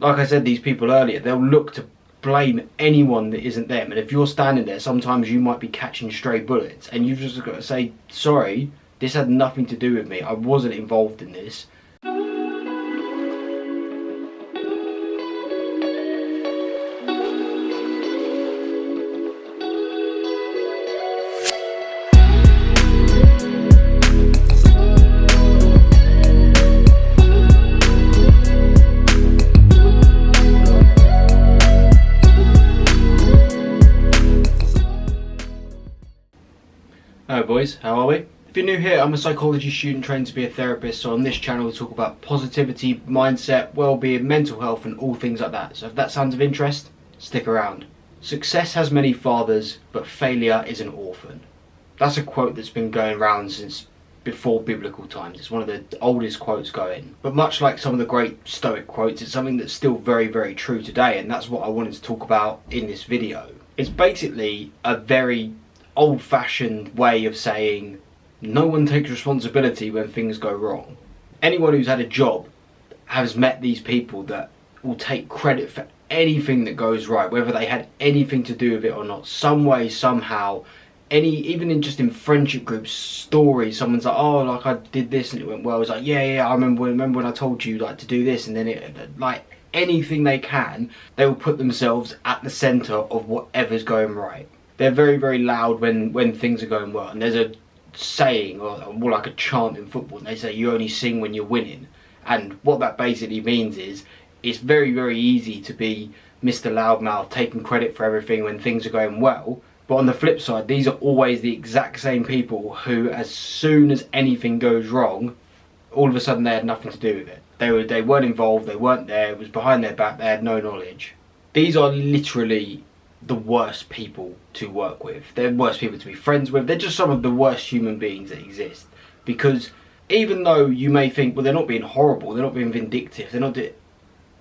like I said, these people earlier, they'll look to blame anyone that isn't them. And if you're standing there, sometimes you might be catching stray bullets, and you've just got to say, sorry, this had nothing to do with me. I wasn't involved in this. Hello boys, how are we? If you're new here, I'm a psychology student trained to be a therapist, so on this channel we talk about positivity, mindset, well-being, mental health and all things like that. So if that sounds of interest, stick around. Success has many fathers, but failure is an orphan. That's a quote that's been going around since before biblical times. It's one of the oldest quotes going. But much like some of the great Stoic quotes, it's something that's still very, very true today, and that's what I wanted to talk about in this video. It's basically a very old-fashioned way of saying no one takes responsibility when things go wrong. Anyone who's had a job has met these people that will take credit for anything that goes right, whether they had anything to do with it or not, some way, somehow. Even in just in friendship groups, stories, someone's like, oh, like I did this and it went well. It's like, yeah, I remember when I told you like to do this, and then it, like anything they can, they will put themselves at the centre of whatever's going right. They're very, very loud when things are going well. And there's a saying, or more like a chant in football, and they say you only sing when you're winning. And what that basically means is it's very, very easy to be Mr. Loudmouth, taking credit for everything when things are going well. But on the flip side, these are always the exact same people who, as soon as anything goes wrong, all of a sudden they had nothing to do with it. They weren't involved, they weren't there, it was behind their back, they had no knowledge. These are literally the worst people to work with. They're the worst people to be friends with. They're just some of the worst human beings that exist. Because even though you may think, well, they're not being horrible, they're not being vindictive,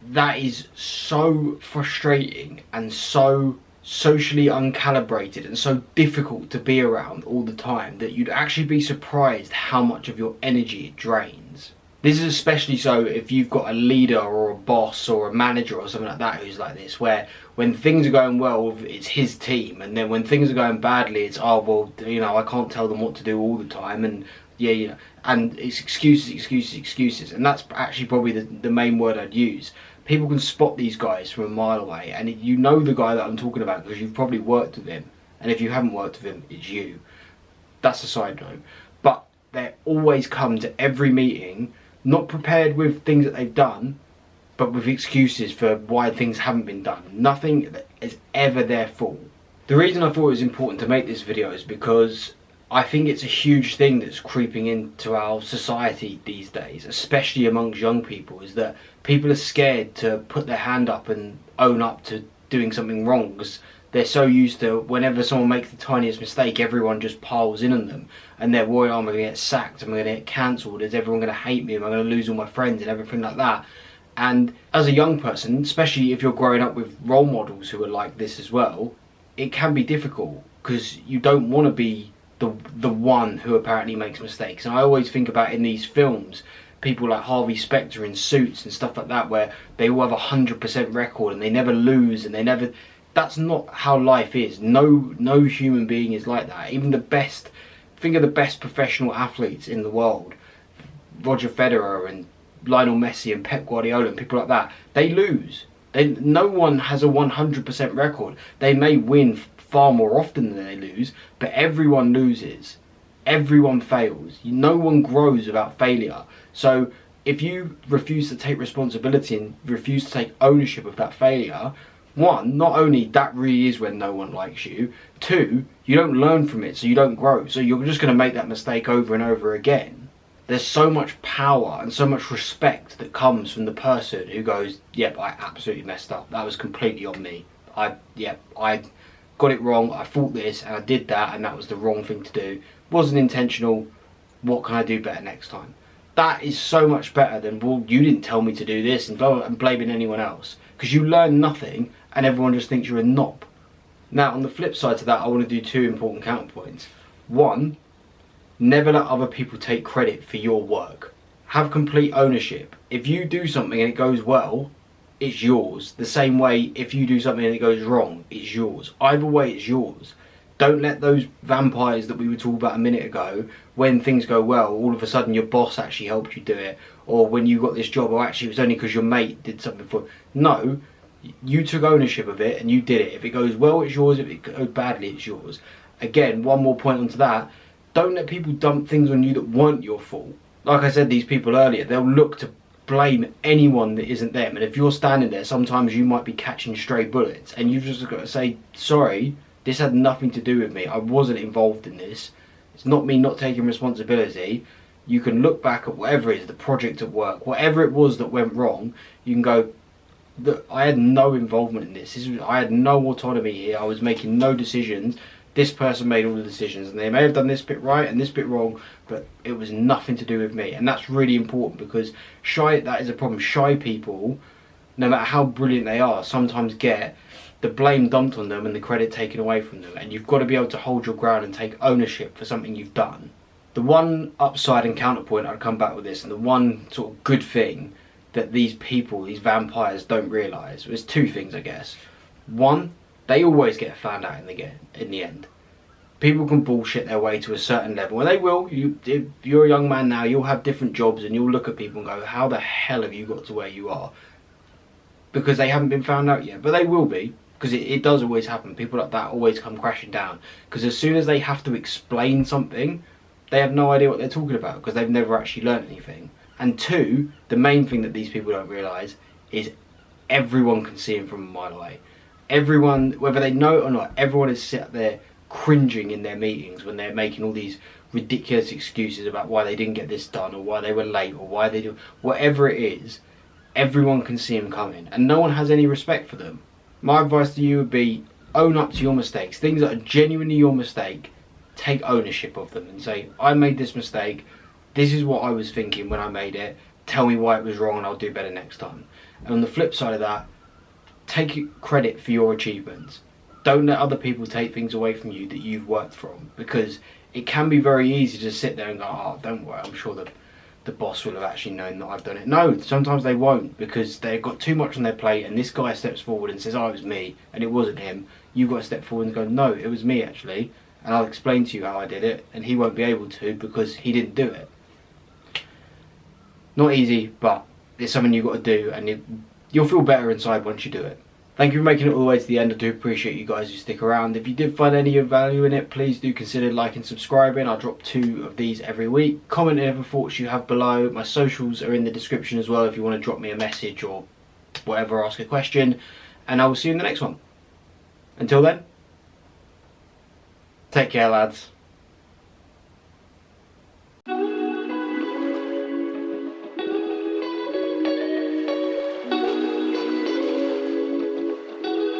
that is so frustrating and so socially uncalibrated and so difficult to be around all the time that you'd actually be surprised how much of your energy it drains. This is especially so if you've got a leader or a boss or a manager or something like that who's like this, where when things are going well, it's his team, and then when things are going badly, it's, oh, well, you know, I can't tell them what to do all the time, and yeah, you know, and it's excuses, and that's actually probably the main word I'd use. People can spot these guys from a mile away, and you know the guy that I'm talking about because you've probably worked with him, and if you haven't worked with him, it's you. That's a side note. But they always come to every meeting not prepared with things that they've done, but with excuses for why things haven't been done. Nothing is ever their fault. The reason I thought it was important to make this video is because I think it's a huge thing that's creeping into our society these days, especially amongst young people, is that people are scared to put their hand up and own up to doing something wrong, because they're so used to whenever someone makes the tiniest mistake, everyone just piles in on them, and they're worried, oh, I'm going to get sacked, I'm going to get cancelled, is everyone going to hate me, am I going to lose all my friends and everything like that. And as a young person, especially if you're growing up with role models who are like this as well, it can be difficult because you don't want to be the one who apparently makes mistakes. And I always think about in these films, people like Harvey Specter in Suits and stuff like that, where they all have a 100% record and they never lose, and they never... That's not how life is. No human being is like that. Even the best... Think of the best professional athletes in the world. Roger Federer and Lionel Messi and Pep Guardiola and people like that. They lose. No one has a 100% record. They may win far more often than they lose, but everyone loses. Everyone fails. No one grows without failure. So if you refuse to take responsibility and refuse to take ownership of that failure, one, not only that really is when no one likes you, two, you don't learn from it, so you don't grow. So you're just going to make that mistake over and over again. There's so much power and so much respect that comes from the person who goes, yep, I absolutely messed up. That was completely on me. I got it wrong, I thought this and I did that, and that was the wrong thing to do. Wasn't intentional, what can I do better next time? That is so much better than, well, you didn't tell me to do this, and blaming anyone else. Because you learn nothing and everyone just thinks you're a knob. Now, on the flip side to that, I want to do two important counterpoints. One, never let other people take credit for your work. Have complete ownership. If you do something and it goes well, it's yours. The same way, if you do something and it goes wrong, it's yours. Either way, it's yours. Don't let those vampires that we were talking about a minute ago, when things go well, all of a sudden your boss actually helped you do it, or when you got this job, or actually it was only because your mate did something for. No, you took ownership of it and you did it. If it goes well, it's yours. If it goes badly, it's yours. Again, one more point onto that. Don't let people dump things on you that weren't your fault. Like I said, these people earlier, they'll look to blame anyone that isn't them. And if you're standing there, sometimes you might be catching stray bullets, and you've just got to say, sorry, this had nothing to do with me. I wasn't involved in this. It's not me not taking responsibility. You can look back at whatever it is, the project at work, whatever it was that went wrong, you can go, look, I had no involvement in this. I had no autonomy here. I was making no decisions. This person made all the decisions, and they may have done this bit right and this bit wrong, but it was nothing to do with me. And that's really important, because that is a problem. Shy people, no matter how brilliant they are, sometimes get the blame dumped on them and the credit taken away from them. And you've got to be able to hold your ground and take ownership for something you've done. The one upside and counterpoint, I'd come back with this, and the one sort of good thing that these people, these vampires, don't realise, there's two things, I guess. One, they always get found out in the end. People can bullshit their way to a certain level, and they will. If you're a young man now, you'll have different jobs, and you'll look at people and go, how the hell have you got to where you are? Because they haven't been found out yet, but they will be, because it does always happen. People like that always come crashing down, because as soon as they have to explain something, they have no idea what they're talking about, because they've never actually learned anything. And two, the main thing that these people don't realise is everyone can see them from a mile away. Everyone, whether they know it or not, everyone is sat there cringing in their meetings when they're making all these ridiculous excuses about why they didn't get this done, or why they were late, or why they do whatever it is. Everyone can see them coming, and no one has any respect for them. My advice to you would be, own up to your mistakes. Things that are genuinely your mistake, take ownership of them and say, I made this mistake, this is what I was thinking when I made it, tell me why it was wrong and I'll do better next time. And on the flip side of that, take credit for your achievements. Don't let other people take things away from you that you've worked from, because it can be very easy to sit there and go, oh, don't worry, I'm sure the boss will have actually known that I've done it. No, sometimes they won't, because they've got too much on their plate, and this guy steps forward and says, oh, it was me, and it wasn't him. You've got to step forward and go, no, it was me actually, and I'll explain to you how I did it, and he won't be able to because he didn't do it. Not easy, but it's something you've got to do, and you'll feel better inside once you do it. Thank you for making it all the way to the end. I do appreciate you guys who stick around. If you did find any value in it, please do consider liking and subscribing. I'll drop 2 of these every week. Comment any thoughts you have below. My socials are in the description as well if you want to drop me a message or whatever, ask a question. And I will see you in the next one. Until then, take care, lads.